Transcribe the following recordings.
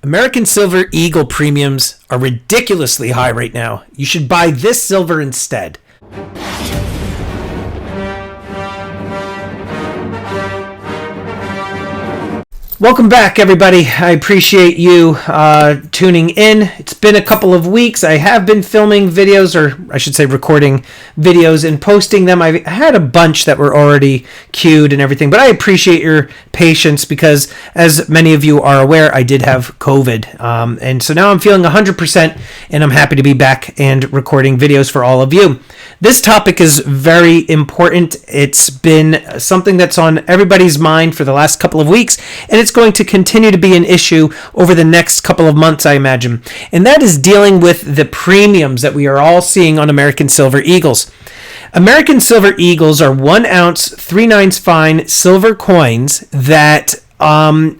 American Silver Eagle premiums are ridiculously high right now. You should buy this silver instead. Welcome back, everybody. I appreciate you tuning in. It's been a couple of weeks. I have been filming videos, or I should say recording videos and posting them. I had a bunch that were already queued and everything, but I appreciate your patience because, as many of you are aware, I did have COVID. And so now I'm feeling 100%, and I'm happy to be back and recording videos for all of you. This topic is very important. It's been something that's on everybody's mind for the last couple of weeks, and it's going to continue to be an issue over the next couple of months, I imagine. And that is dealing with the premiums that we are all seeing on American Silver Eagles. American Silver Eagles are 1 ounce, 3/9 fine silver coins that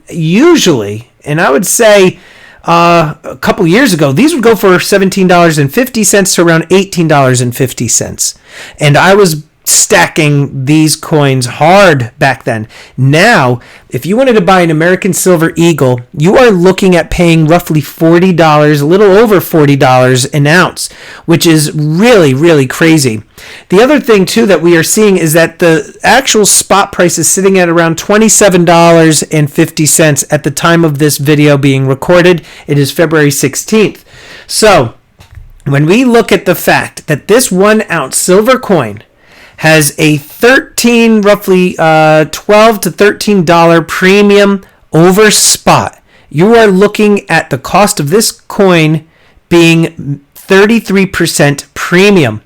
usually, and I would say a couple years ago, these would go for $17.50 to around $18.50. And I was stacking these coins hard back then. Now, if you wanted to buy an American Silver Eagle, you are looking at paying roughly $40, a little over $40 an ounce, which is really, really crazy. The other thing, too, that we are seeing is that the actual spot price is sitting at around $27.50 at the time of this video being recorded. It is February 16th. So, when we look at the fact that this 1 ounce silver coin has a roughly $12 to $13 premium over spot, you are looking at the cost of this coin being 33% premium.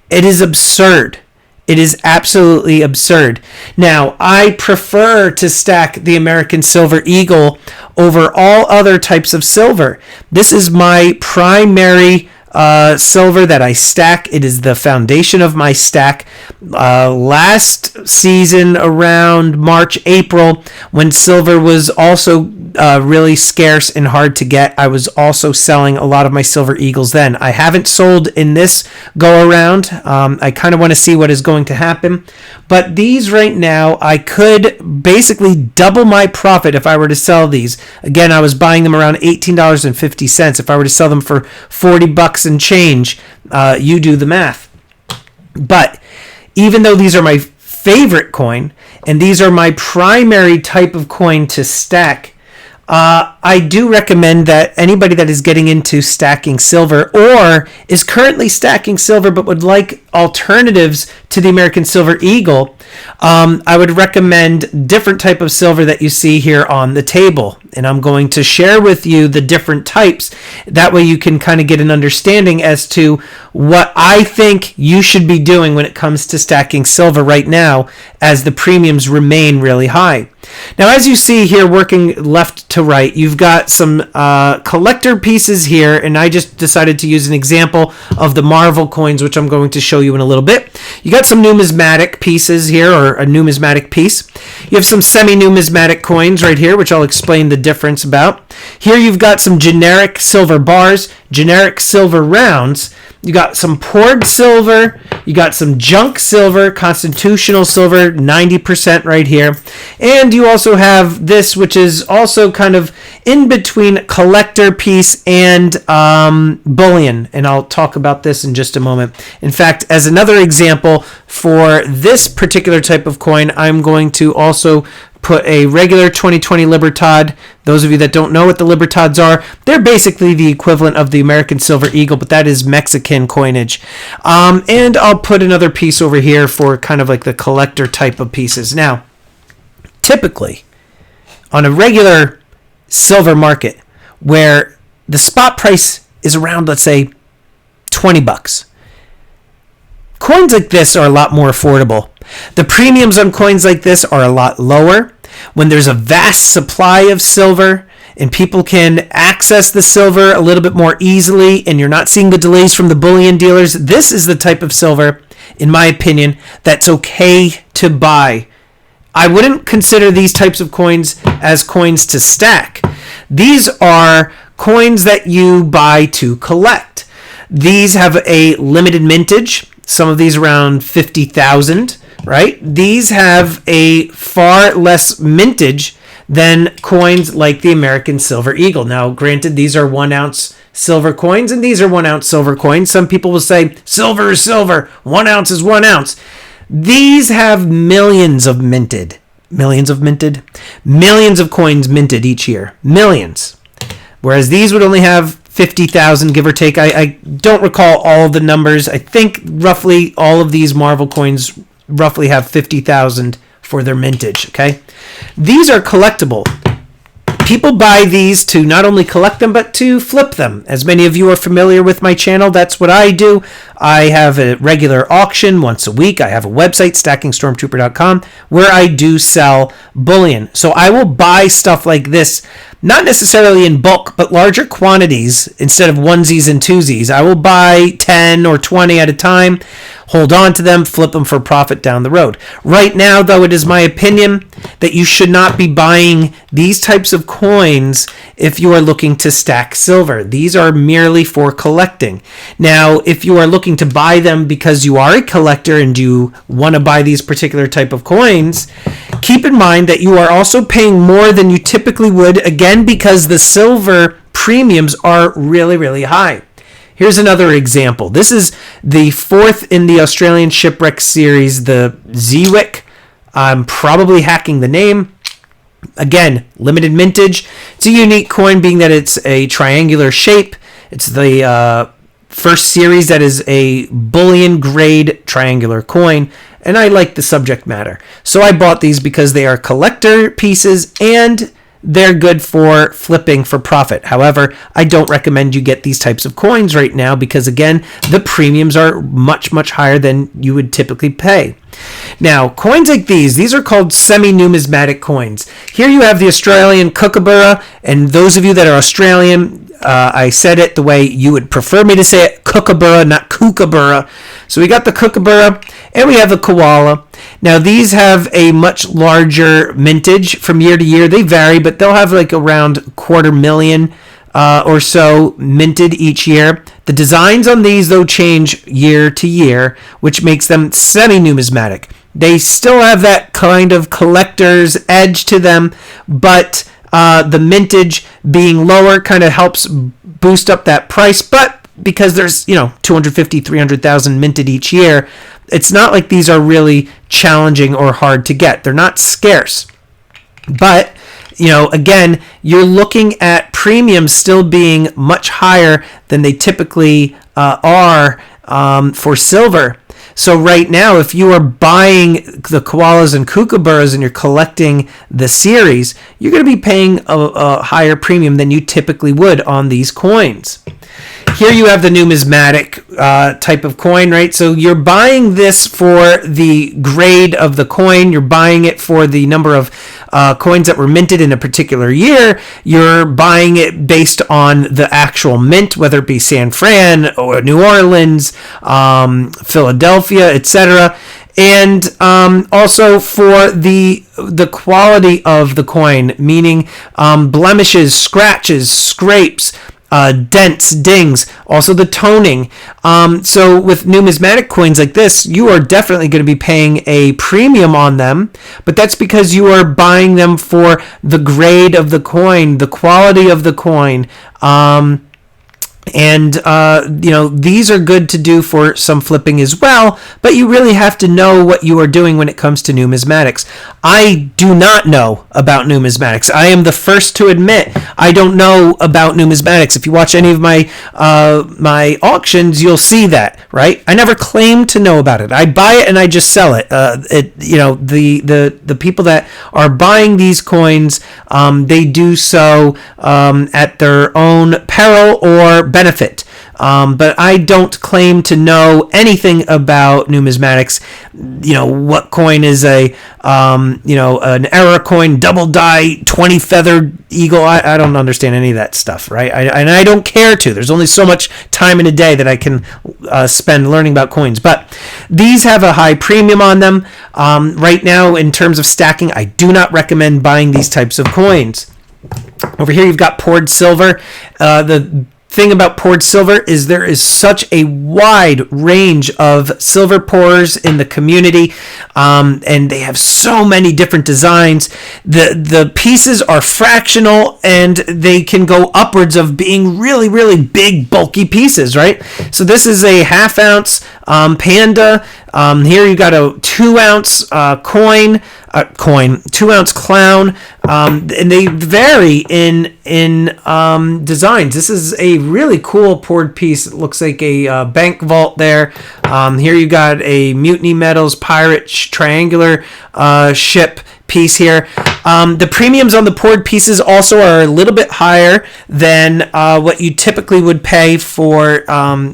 It is absurd. It is absolutely absurd. Now, I prefer to stack the American Silver Eagle over all other types of silver. This is my primary silver that I stack. It is the foundation of my stack. Last season, around March, April, when silver was also really scarce and hard to get, I was also selling a lot of my Silver Eagles then. I haven't sold in this go around. I kind of want to see what is going to happen. But these right now, I could basically double my profit if I were to sell these. Again, I was buying them around $18.50. If I were to sell them for $40 and change, you do the math. But even though these are my favorite coin, and these are my primary type of coin to stack, I do recommend that anybody that is getting into stacking silver or is currently stacking silver but would like alternatives to the American Silver Eagle, I would recommend different type of silver that you see here on the table. And I'm going to share with you the different types. That way you can kind of get an understanding as to what I think you should be doing when it comes to stacking silver right now as the premiums remain really high. Now, as you see here, working left to right, you've got some collector pieces here, and I just decided to use an example of the Marvel coins, which I'm going to show you in a little bit. You got some numismatic pieces here, or a numismatic piece. You have some semi-numismatic coins right here, which I'll explain the difference about. Here you've got some generic silver bars, generic silver rounds. You got some poured silver. You got some junk silver, constitutional silver, 90% right here. And you also have this, which is also kind of in between collector piece and bullion. And I'll talk about this in just a moment. In fact, as another example for this particular type of coin, I'm going to also put a regular 2020 Libertad. Those of you that don't know what the Libertads are, they're basically the equivalent of the American Silver Eagle, but that is Mexican coinage. And I'll put another piece over here for kind of like the collector type of pieces. Now, typically, on a regular silver market, where the spot price is around, let's say, $20, coins like this are a lot more affordable. The premiums on coins like this are a lot lower. When there's a vast supply of silver and people can access the silver a little bit more easily and you're not seeing the delays from the bullion dealers, this is the type of silver, in my opinion, that's okay to buy. I wouldn't consider these types of coins as coins to stack. These are coins that you buy to collect. These have a limited mintage. Some of these around 50,000, right? These have a far less mintage than coins like the American Silver Eagle. Now, granted, these are 1 ounce silver coins, and these are 1 ounce silver coins. Some people will say silver is silver, 1 ounce is 1 ounce. These have millions of coins minted each year. Millions. Whereas these would only have 50,000, give or take. I don't recall all of the numbers. I think roughly all of these Marvel coins roughly have 50,000 for their mintage, okay? These are collectible. People buy these to not only collect them, but to flip them. As many of you are familiar with my channel, that's what I do. I have a regular auction once a week. I have a website, stackingstormtrooper.com, where I do sell bullion. So I will buy stuff like this, not necessarily in bulk, but larger quantities instead of onesies and twosies. I will buy 10 or 20 at a time, hold on to them, flip them for profit down the road. Right now, though, it is my opinion that you should not be buying these types of coins if you are looking to stack silver. These are merely for collecting. Now, if you are looking to buy them because you are a collector and you want to buy these particular type of coins, keep in mind that you are also paying more than you typically would, again, because the silver premiums are really, really high. Here's another example. This is the 4th in the Australian Shipwreck series, the Zewick. I'm probably hacking the name. Again, limited mintage. It's a unique coin being that it's a triangular shape. It's the first series that is a bullion grade triangular coin, and I like the subject matter. So I bought these because they are collector pieces and they're good for flipping for profit. However, I don't recommend you get these types of coins right now because, again, the premiums are much, much higher than you would typically pay. Now, coins like these are called semi-numismatic coins. Here you have the Australian Kookaburra, and those of you that are Australian, I said it the way you would prefer me to say it, Kookaburra, not Kookaburra. So we got the Kookaburra, and we have the koala. Now, these have a much larger mintage from year to year. They vary, but they'll have like around 250,000 or so minted each year. The designs on these, though, change year to year, which makes them semi-numismatic. They still have that kind of collector's edge to them, but the mintage being lower kind of helps boost up that price. But because there's 250, 300,000 minted each year, it's not like these are really challenging or hard to get. They're not scarce. But again, you're looking at premiums still being much higher than they typically are for silver. So right now, if you are buying the koalas and kookaburras and you're collecting the series, you're going to be paying a higher premium than you typically would on these coins. Here you have the numismatic type of coin, right? So you're buying this for the grade of the coin. You're buying it for the number of coins that were minted in a particular year. You're buying it based on the actual mint, whether it be San Fran or New Orleans, Philadelphia, etc. And also for the quality of the coin, meaning blemishes, scratches, scrapes, dents, dings, also the toning. So with numismatic coins like this, you are definitely going to be paying a premium on them, but that's because you are buying them for the grade of the coin, the quality of the coin. And these are good to do for some flipping as well, but you really have to know what you are doing when it comes to numismatics. I do not know about numismatics. I am the first to admit I don't know about numismatics. If you watch any of my my auctions, you'll see that, right? I never claim to know about it. I buy it and I just sell it. The people that are buying these coins, they do so at their own peril or benefit. But I don't claim to know anything about numismatics. What coin is an error coin, double die, 20 feathered eagle. I don't understand any of that stuff, right? And I don't care to. There's only so much time in a day that I can spend learning about coins. But these have a high premium on them. Right now, in terms of stacking, I do not recommend buying these types of coins. Over here, you've got poured silver. The thing about poured silver is there is such a wide range of silver pourers in the community, and they have so many different designs. The pieces are fractional, and they can go upwards of being really, really big, bulky pieces, right? So this is a half-ounce panda. Here you got a 2-ounce coin, 2-ounce clown, and they vary in designs. This is a really cool poured piece. It looks like a bank vault there. Here you got a Mutiny Metals pirate triangular ship piece here. The premiums on the poured pieces also are a little bit higher than what you typically would pay for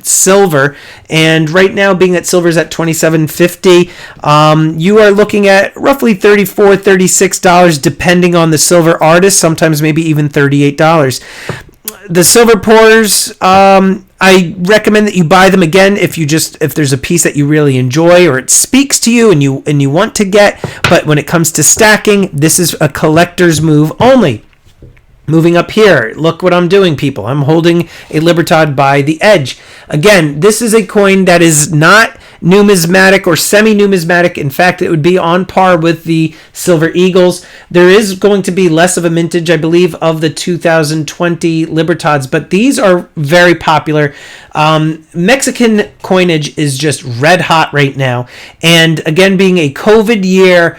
silver. And right now, being that silver is at $27.50, you are looking at roughly $34, $36 depending on the silver artist, sometimes maybe even $38. The silver pours, I recommend that you buy them again if there's a piece that you really enjoy or it speaks to you and you want to get. But when it comes to stacking, this is a collector's move only. Moving up here, look what I'm doing, people. I'm holding a Libertad by the edge. Again, this is a coin that is not numismatic or semi-numismatic. In fact, it would be on par with the Silver Eagles. There is going to be less of a mintage, I believe, of the 2020 Libertads, but these are very popular. Mexican coinage is just red hot right now. And again, being a COVID year,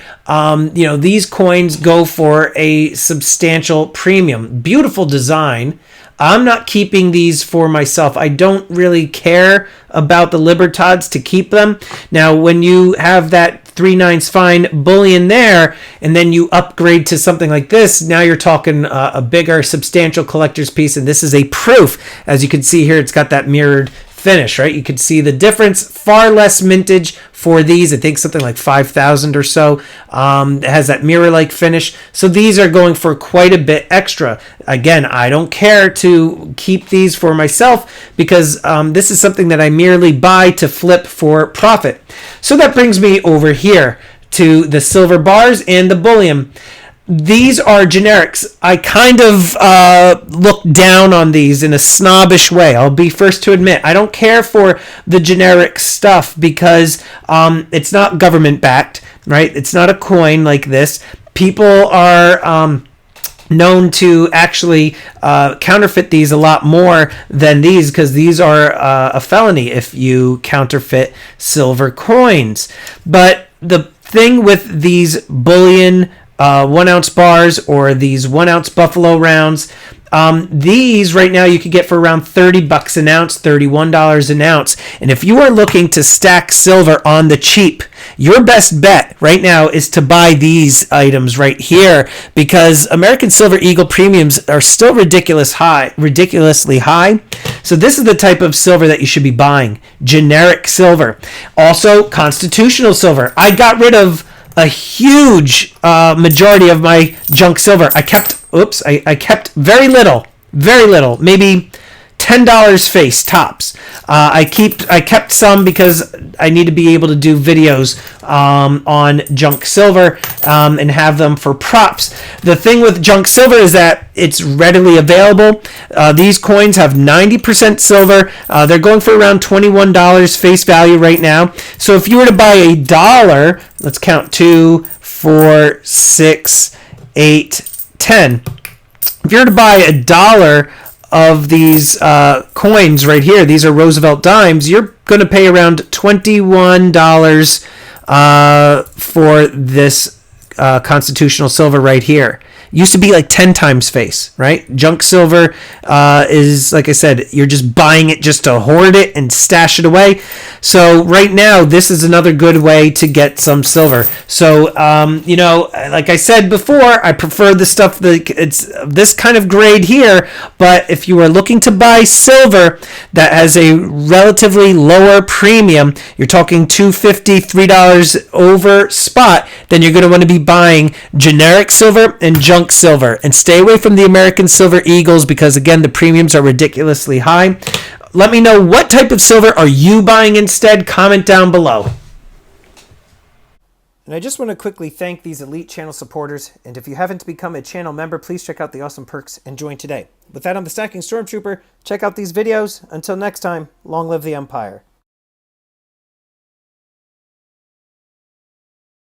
these coins go for a substantial premium. Beautiful design. I'm not keeping these for myself. I don't really care about the Libertads to keep them. Now, when you have that 3/9 fine bullion there, and then you upgrade to something like this, now you're talking a bigger, substantial collector's piece, and this is a proof. As you can see here, it's got that mirrored finish, right? You can see the difference. Far less mintage for these. I think something like 5,000 or so. It has that mirror-like finish. So these are going for quite a bit extra. Again, I don't care to keep these for myself because this is something that I merely buy to flip for profit. So that brings me over here to the silver bars and the bullion. These are generics. I kind of look down on these in a snobbish way. I'll be first to admit. I don't care for the generic stuff because it's not government backed, right? It's not a coin like this. People are known to actually counterfeit these a lot more than these because these are a felony if you counterfeit silver coins. But the thing with these bullion 1-ounce bars or these 1-ounce buffalo rounds, these right now you could get for around $30 an ounce, $31 an ounce. And if you are looking to stack silver on the cheap, your best bet right now is to buy these items right here because American Silver Eagle premiums are still ridiculously high. So this is the type of silver that you should be buying. Generic silver. Also, constitutional silver. I got rid of a huge majority of my junk silver. I kept very little, maybe $10 face tops. I kept some because I need to be able to do videos on junk silver and have them for props. The thing with junk silver is that it's readily available. These coins have 90% silver. They're going for around $21 face value right now. So if you were to buy $1, let's count 2, 4, 6, 8, 10. If you were to buy $1 of these coins right here, these are Roosevelt dimes, you're going to pay around $21 for this constitutional silver right here. Used to be like 10 times face, right? Junk silver is, like I said, you're just buying it just to hoard it and stash it away. So right now, this is another good way to get some silver. So, like I said before, I prefer the stuff that it's this kind of grade here. But if you are looking to buy silver that has a relatively lower premium, you're talking $2.50, $3 over spot, then you're going to want to be buying generic silver and junk silver, and stay away from the American Silver Eagles because again the premiums are ridiculously high. Let me know what type of silver are you buying instead. Comment down below. And I just want to quickly thank these elite channel supporters, and if you haven't become a channel member, please check out the awesome perks and join today. With that, I'm the Stacking Stormtrooper. Check out these videos. Until next time, long live the Empire.